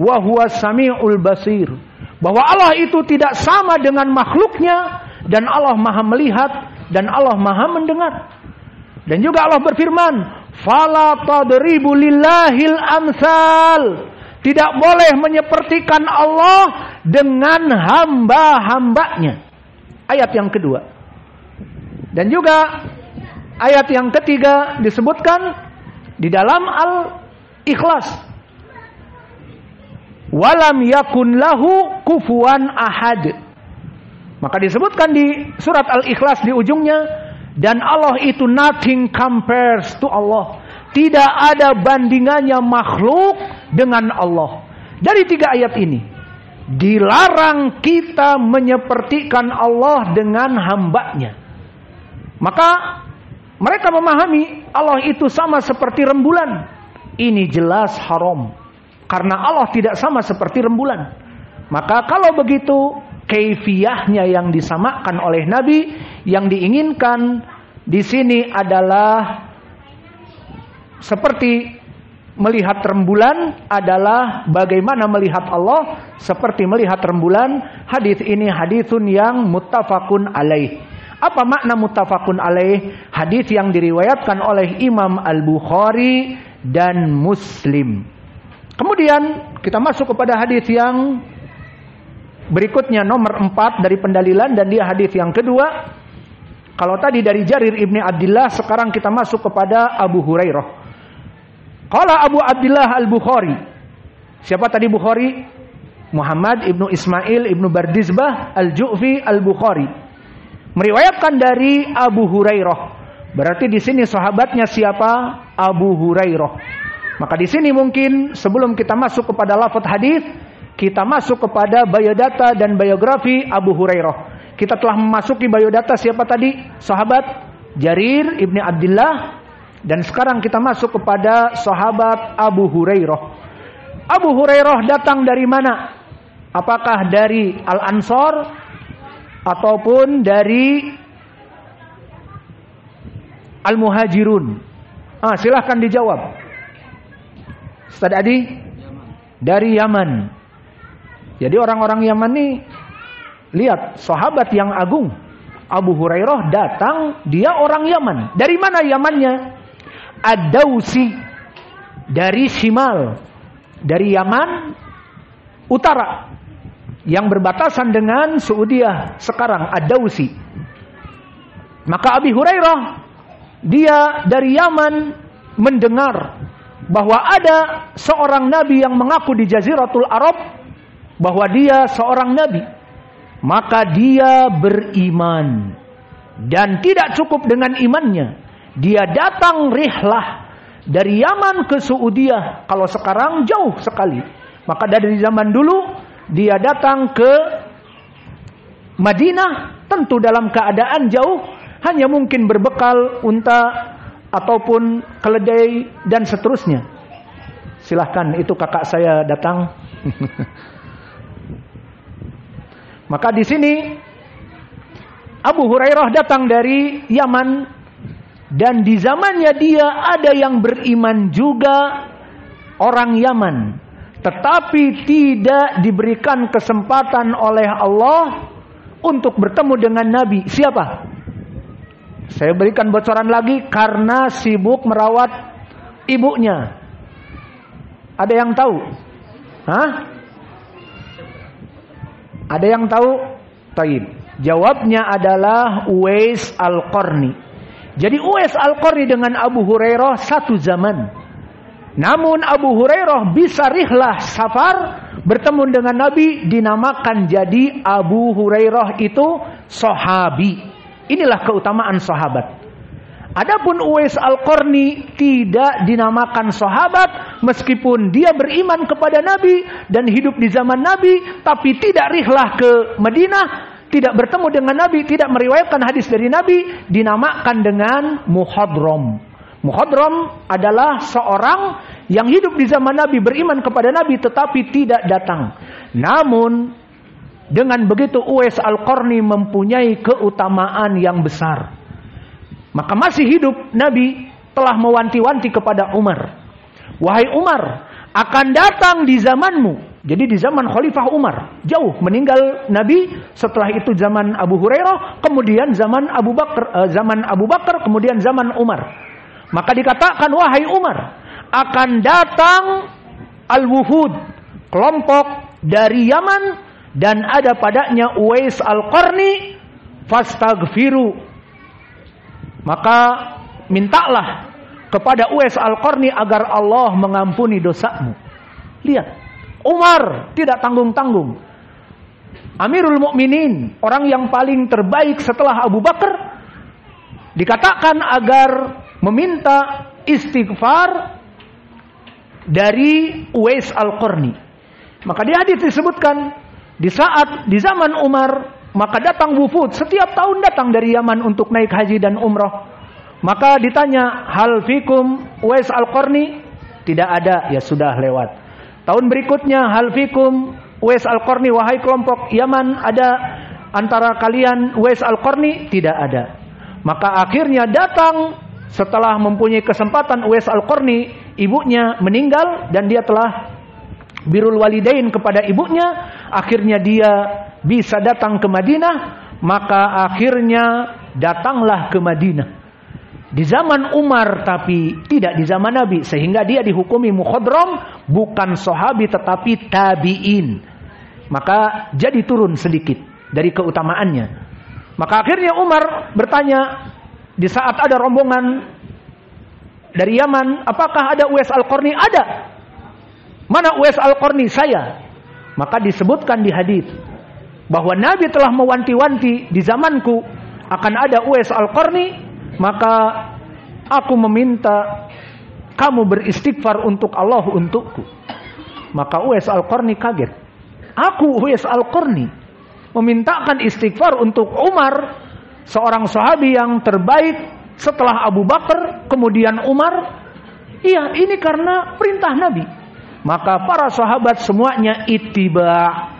wa huwas samiul basir." Bahwa Allah itu tidak sama dengan makhluknya dan Allah Maha melihat dan Allah Maha mendengar. Dan juga Allah berfirman, "Fala tadribu lillahil amsal." Tidak boleh menyepertikan Allah dengan hamba-hambanya. Ayat yang kedua. Dan juga ayat yang ketiga disebutkan di dalam Al-Ikhlas. Walam yakun lahu kufuwan ahad. Maka disebutkan di surat Al-Ikhlas di ujungnya, dan Allah itu nothing compares to Allah. Tidak ada bandingannya makhluk dengan Allah. Dari 3 ayat ini, dilarang kita menyepertikan Allah dengan hambanya. Maka mereka memahami Allah itu sama seperti rembulan. Ini jelas haram. Karena Allah tidak sama seperti rembulan. Maka kalau begitu, kaifiyahnya yang disamakan oleh Nabi, yang diinginkan di sini adalah seperti melihat rembulan adalah bagaimana melihat Allah seperti melihat rembulan. Hadis ini hadisun yang muttafaqun alaih. Apa makna muttafaqun alaih? Hadis yang diriwayatkan oleh Imam Al-Bukhari dan Muslim. Kemudian kita masuk kepada hadis yang berikutnya, nomor 4 dari pendalilan, dan dia hadis yang kedua. Kalau tadi dari Jarir ibni Abdullah, sekarang kita masuk kepada Abu Hurairah. Qala Abu Abdullah Al-Bukhari. Siapa tadi Bukhari? Muhammad ibnu Ismail ibnu Bardizbah Al-Ju'fi Al-Bukhari. Meriwayatkan dari Abu Hurairah. Berarti di sini sahabatnya siapa? Abu Hurairah. Maka di sini mungkin sebelum kita masuk kepada lafaz hadis, kita masuk kepada biodata dan biografi Abu Hurairah. Kita telah memasuki biodata siapa tadi? Sahabat Jarir ibni Abdullah. Dan sekarang kita masuk kepada sahabat Abu Hurairah. Abu Hurairah datang dari mana? Apakah dari Al-Ansar ataupun dari Al-Muhajirun? Silahkan dijawab. Ustaz Adi? Dari Yaman. Jadi orang-orang Yaman ini, lihat, sahabat yang agung. Abu Hurairah datang, dia orang Yaman. Dari mana Yamannya? Ad-Dausi, dari Shimal, dari Yaman utara yang berbatasan dengan Saudiah sekarang, Ad-Dausi. Maka Abu Hurairah, dia dari Yaman, mendengar bahwa ada seorang nabi yang mengaku di Jaziratul Arab bahwa dia seorang nabi. Maka dia beriman, dan tidak cukup dengan imannya, dia datang rihlah dari Yaman ke Saudiah. Kalau sekarang jauh sekali. Maka dari zaman dulu dia datang ke Madinah, tentu dalam keadaan jauh, hanya mungkin berbekal unta ataupun keledai dan seterusnya. Silahkan, itu kakak saya datang. Maka di sini Abu Hurairah datang dari Yaman. Dan di zamannya dia ada yang beriman juga, orang Yaman. Tetapi tidak diberikan kesempatan oleh Allah untuk bertemu dengan Nabi. Siapa? Saya berikan bocoran lagi, karena sibuk merawat ibunya. Ada yang tahu? Ada yang tahu? Taib. Jawabnya adalah Uwais Al-Qarni. Jadi Uwais Al-Qarni dengan Abu Hurairah satu zaman. Namun Abu Hurairah bisa rihlah safar bertemu dengan Nabi, dinamakan jadi Abu Hurairah itu sahabi. Inilah keutamaan sahabat. Adapun Uwais Al-Qarni tidak dinamakan sahabat meskipun dia beriman kepada Nabi dan hidup di zaman Nabi, tapi tidak rihlah ke Madinah, tidak bertemu dengan Nabi, tidak meriwayatkan hadis dari Nabi, dinamakan dengan muhadram. Muhadram adalah seorang yang hidup di zaman Nabi, beriman kepada Nabi, tetapi tidak datang. Namun, dengan begitu Uwais Al-Qarni mempunyai keutamaan yang besar. Maka masih hidup Nabi telah mewanti-wanti kepada Umar. Wahai Umar, akan datang di zamanmu. Jadi di zaman Khalifah Umar, jauh meninggal Nabi, setelah itu zaman Abu Hurairah, kemudian zaman Abu Bakar, kemudian zaman Umar. Maka dikatakan, wahai Umar, akan datang al-wuhud, kelompok dari Yaman, dan ada padanya Uwais Al-Qarni, fastaghfiru. Maka mintalah kepada Uwais Al-Qarni agar Allah mengampuni dosamu. Lihat, Umar tidak tanggung-tanggung. Amirul Mukminin, orang yang paling terbaik setelah Abu Bakar, dikatakan agar meminta istighfar dari Uwais Al-Qarni. Maka di hadis disebutkan di zaman Umar, maka datang wufud, setiap tahun datang dari Yaman untuk naik haji dan umrah. Maka ditanya, hal fikum Uwais Al-Qarni? Tidak ada, ya sudah lewat. Tahun berikutnya, hal fikum Uwais Al-Qarni, wahai kelompok Yaman, ada antara kalian Uwais Al-Qarni? Tidak ada. Maka akhirnya datang setelah mempunyai kesempatan Uwais Al-Qarni, ibunya meninggal dan dia telah birrul walidain kepada ibunya, akhirnya dia bisa datang ke Madinah, maka akhirnya datanglah ke Madinah di zaman Umar, tapi tidak di zaman Nabi, sehingga dia dihukumi mukhadram, bukan sahabi tetapi tabi'in. Maka jadi turun sedikit dari keutamaannya. Maka akhirnya Umar bertanya di saat ada rombongan dari Yaman, apakah ada Uwais Al-Qarni? Ada. Mana Uwais Al-Qarni? Saya. Maka disebutkan di hadis bahwa Nabi telah mewanti-wanti di zamanku akan ada Uwais Al-Qarni, maka aku meminta kamu beristighfar untuk Allah untukku. Maka Uwais Al-Qarni kaget. Aku Uwais Al-Qarni memintakan istighfar untuk Umar, seorang sahabi yang terbaik setelah Abu Bakar, kemudian Umar. Iya, ini karena perintah Nabi. Maka para sahabat semuanya ittiba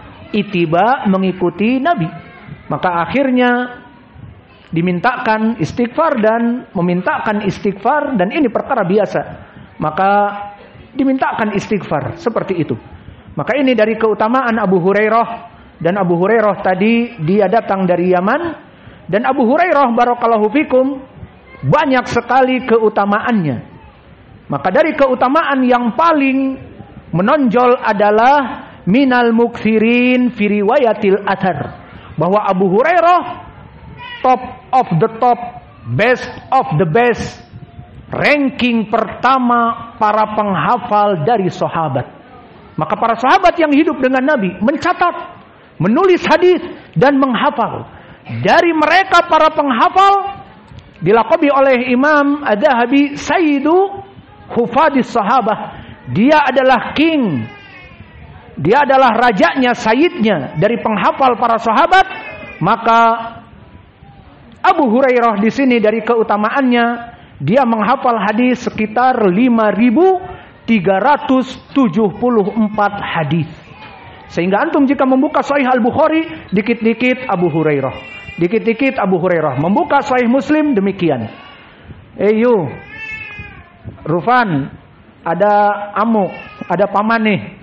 mengikuti Nabi. Maka akhirnya dimintakan istighfar dan memintakan istighfar, dan ini perkara biasa. Maka dimintakan istighfar seperti itu. Maka ini dari keutamaan Abu Hurairah. Dan Abu Hurairah tadi dia datang dari Yaman, dan Abu Hurairah barakallahu fikum banyak sekali keutamaannya. Maka dari keutamaan yang paling menonjol adalah minal mukthirin fi riwayatil athar, bahwa Abu Hurairah top of the top, best of the best, ranking pertama para penghafal dari sahabat. Maka para sahabat yang hidup dengan Nabi mencatat, menulis hadis dan menghafal. Dari mereka para penghafal dilaqabi oleh Imam Adz-Dzahabi Sayyidu Hufadis Sahabah. Dia adalah king, dia adalah rajanya, sayyidnya dari penghafal para sahabat. Maka Abu Hurairah di sini dari keutamaannya, dia menghafal hadis sekitar 5.374 hadis. Sehingga antum jika membuka Sahih Al-Bukhari, dikit-dikit Abu Hurairah, dikit-dikit Abu Hurairah. Membuka Sahih Muslim demikian. Rufan, ada amu, ada paman nih.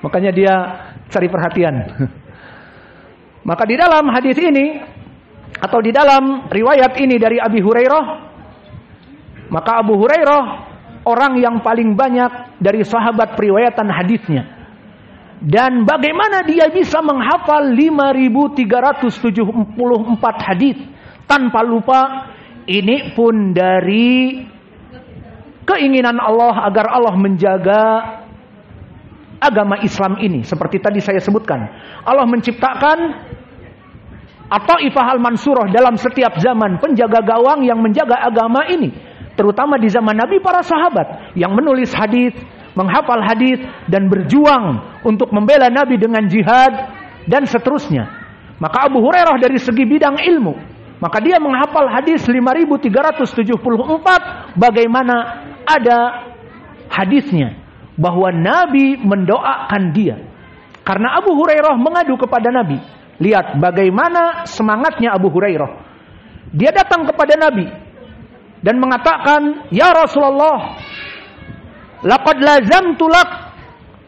Makanya dia cari perhatian. Maka di dalam hadis ini, atau di dalam riwayat ini dari Abi Hurairah, maka Abu Hurairah orang yang paling banyak dari sahabat periwayatan hadisnya. Dan bagaimana dia bisa menghafal 5.374 hadis tanpa lupa? Ini pun dari keinginan Allah agar Allah menjaga agama Islam ini. Seperti tadi saya sebutkan, Allah menciptakan At-Taifah Al-Mansurah dalam setiap zaman, penjaga gawang yang menjaga agama ini. Terutama di zaman Nabi, para sahabat yang menulis hadis, menghafal hadis, dan berjuang untuk membela Nabi dengan jihad dan seterusnya. Maka Abu Hurairah dari segi bidang ilmu, maka dia menghafal hadis 5.374, bagaimana ada hadisnya bahwa Nabi mendoakan dia. Karena Abu Hurairah mengadu kepada Nabi. Lihat bagaimana semangatnya Abu Hurairah. Dia datang kepada Nabi dan mengatakan, "Ya Rasulullah, laqad lazamtu lak."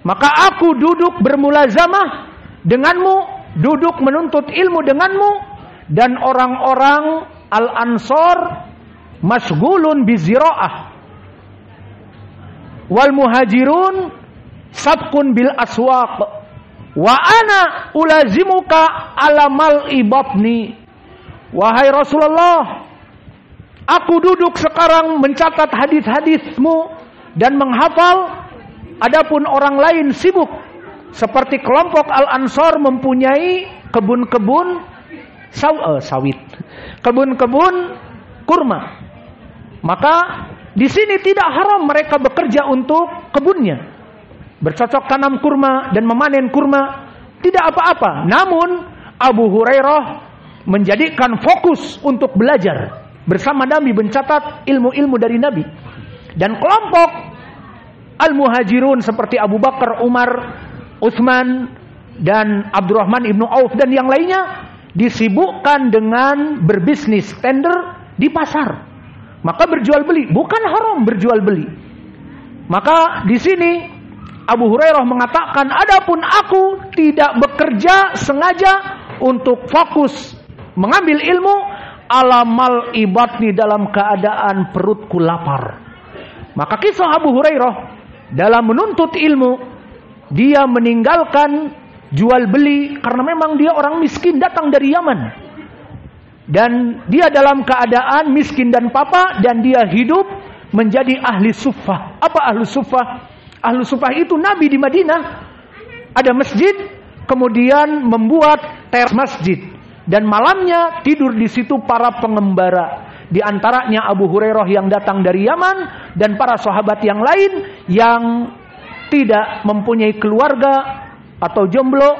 Maka aku duduk bermulazamah denganmu, duduk menuntut ilmu denganmu, dan orang-orang Al-Ansar masghulun bizira'ah, wal muhajirun sabqun bil aswaq, wa ana ulazimuka ala mal'i batni. Wahai Rasulullah, aku duduk sekarang mencatat hadis-hadismu dan menghafal. Adapun orang lain sibuk, seperti kelompok Al-Ansar mempunyai kebun-kebun sawit, kebun-kebun kurma. Maka Di sini tidak haram mereka bekerja untuk kebunnya, bercocok tanam kurma dan memanen kurma, tidak apa-apa. Namun Abu Hurairah menjadikan fokus untuk belajar bersama Nabi, mencatat ilmu-ilmu dari Nabi. Dan kelompok Al-Muhajirun seperti Abu Bakar, Umar, Utsman, dan Abdurrahman ibnu Auf dan yang lainnya disibukkan dengan berbisnis tender di pasar. Maka berjual beli, bukan haram berjual beli. Maka di sini Abu Hurairah mengatakan, adapun aku tidak bekerja sengaja untuk fokus mengambil ilmu, alamal ibadni dalam keadaan perutku lapar. Maka kisah Abu Hurairah dalam menuntut ilmu, dia meninggalkan jual beli karena memang dia orang miskin datang dari Yaman. Dan dia dalam keadaan miskin dan papa, dan dia hidup menjadi ahli suffah. Apa ahli suffah? Ahli suffah itu Nabi di Madinah ada masjid, kemudian membuat teras masjid, dan malamnya tidur di situ para pengembara. Di antaranya Abu Hurairah yang datang dari Yaman dan para sahabat yang lain yang tidak mempunyai keluarga atau jomblo.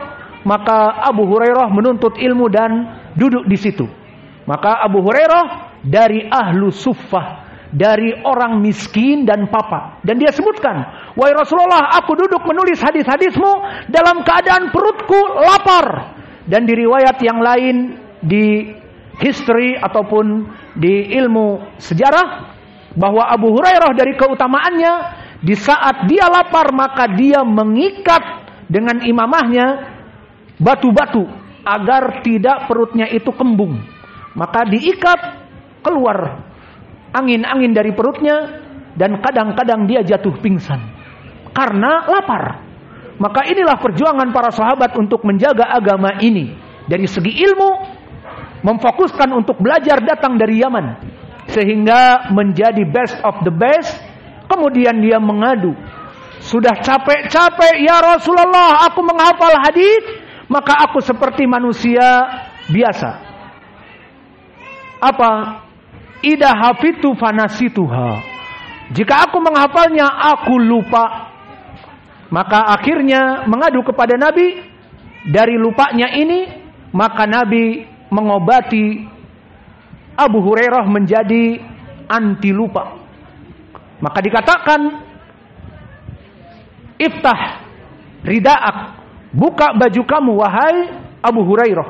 Maka Abu Hurairah menuntut ilmu dan duduk di situ. Maka Abu Hurairah dari ahlu suffah, dari orang miskin dan papa. Dan dia sebutkan, wahai Rasulullah, aku duduk menulis hadis-hadismu dalam keadaan perutku lapar. Dan di riwayat yang lain, di history ataupun di ilmu sejarah, bahwa Abu Hurairah dari keutamaannya, di saat dia lapar maka dia mengikat dengan imamahnya batu-batu agar tidak perutnya itu kembung. Maka diikat, keluar angin-angin dari perutnya, dan kadang-kadang dia jatuh pingsan karena lapar. Maka inilah perjuangan para sahabat untuk menjaga agama ini. Dari segi ilmu, memfokuskan untuk belajar datang dari Yaman, sehingga menjadi best of the best. Kemudian dia mengadu, sudah capek-capek ya Rasulullah, aku menghafal hadis, maka aku seperti manusia biasa. Apa? Idza hafitu fanasituha. Jika aku menghafalnya, aku lupa. Maka akhirnya mengadu kepada Nabi. Dari lupanya ini, maka Nabi mengobati Abu Hurairah menjadi anti lupa. Maka dikatakan, iftah rida'ak, buka baju kamu wahai Abu Hurairah.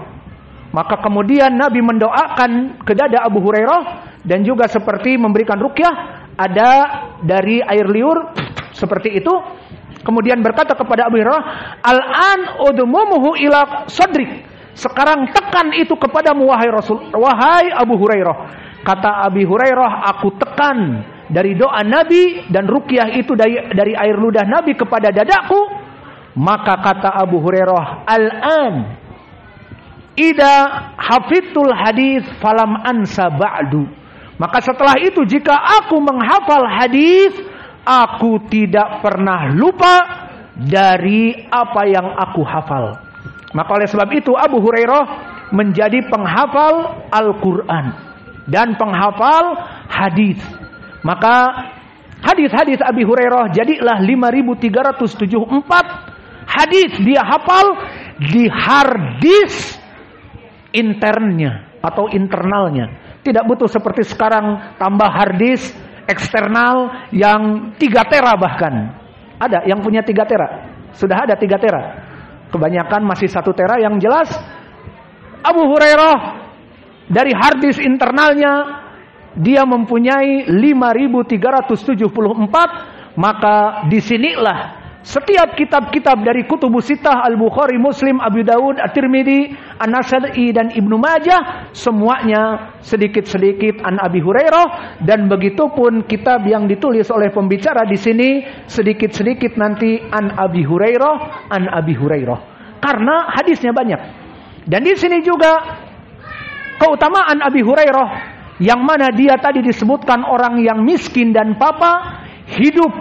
Maka kemudian Nabi mendoakan ke dada Abu Hurairah, dan juga seperti memberikan ruqyah, ada dari air liur seperti itu. Kemudian berkata kepada Abu Hurairah, al-an udmumuhu ila sadrik, sekarang tekan itu kepadamu wahai Rasul, wahai Abu Hurairah. Kata Abi Hurairah, aku tekan dari doa Nabi dan ruqyah itu dari air ludah Nabi kepada dadaku. Maka kata Abu Hurairah, al-an ida hafidtul hadis falam ansa ba'du. Maka setelah itu jika aku menghafal hadis, aku tidak pernah lupa dari apa yang aku hafal. Maka oleh sebab itu Abu Hurairah menjadi penghafal Al-Quran dan penghafal hadis. Maka hadis-hadis Abi Hurairah jadilah 5.374 hadis dia hafal di harddisk internnya atau internalnya. Tidak butuh seperti sekarang tambah harddisk eksternal yang 3 tera bahkan. Ada yang punya 3 tera. Sudah ada 3 tera. Kebanyakan masih 1 tera. Yang jelas Abu Hurairah dari harddisk internalnya dia mempunyai 5.374. Maka disinilah setiap kitab-kitab dari kutubus sittah, Al-Bukhari, Muslim, Abu Dawud, At-Tirmidzi, An-Nasa'i dan Ibnu Majah, semuanya sedikit-sedikit an Abi Hurairah. Dan begitupun kitab yang ditulis oleh pembicara di sini sedikit-sedikit nanti an Abi Hurairah, an Abi Hurairah. Karena hadisnya banyak. Dan di sini juga keutamaan Abi Hurairah, yang mana dia tadi disebutkan orang yang miskin dan papa, hidup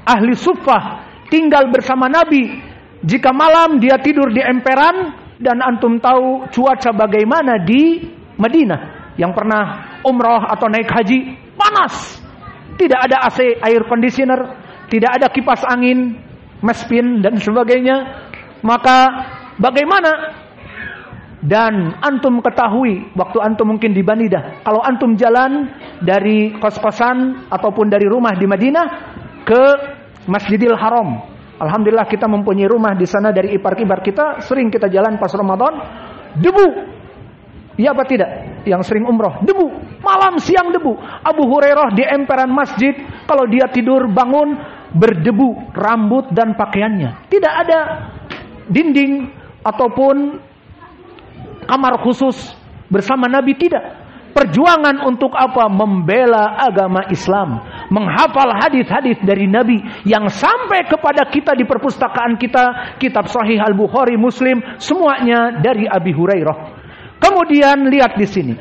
ahli suffah, tinggal bersama Nabi. Jika malam dia tidur di emperan, dan antum tahu cuaca bagaimana di Madinah. Yang pernah umrah atau naik haji, panas. tidak ada AC, air conditioner, tidak ada kipas angin, mespin dan sebagainya. Maka bagaimana? Dan antum ketahui waktu antum mungkin di Banidah, kalau antum jalan dari kos-kosan ataupun dari rumah di Madinah ke Masjidil Haram, alhamdulillah kita mempunyai rumah di sana. Dari ipar-kibar kita sering kita jalan pas Ramadan, debu. Iya apa tidak? Yang sering umroh, debu. Malam siang debu. Abu Hurairah di emperan masjid, kalau dia tidur bangun berdebu rambut dan pakaiannya. Tidak ada dinding ataupun kamar khusus bersama Nabi, tidak. Perjuangan untuk apa? Membela agama Islam, menghafal hadis-hadis dari Nabi yang sampai kepada kita di perpustakaan kita, kitab Sahih Al-Bukhari, Muslim, semuanya dari Abi Hurairah. Kemudian lihat di sini,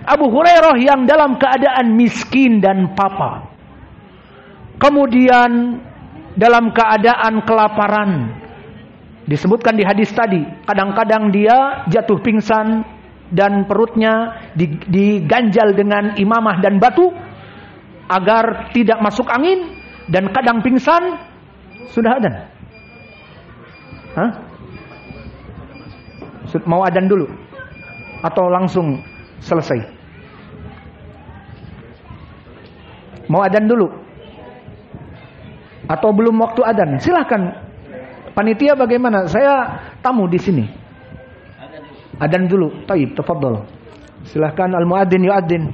Abu Hurairah yang dalam keadaan miskin dan papa, kemudian dalam keadaan kelaparan. Disebutkan di hadis tadi, kadang-kadang dia jatuh pingsan dan perutnya diganjal dengan imamah dan batu agar tidak masuk angin, dan kadang pingsan. Sudah adzan? Hah? Mau adzan dulu atau langsung selesai? Mau adzan dulu atau belum waktu adzan? Silahkan. Panitia bagaimana? Saya tamu di sini. Adzan dulu. Taib, tafadhol. Silahkan al-muadzin yuadzin.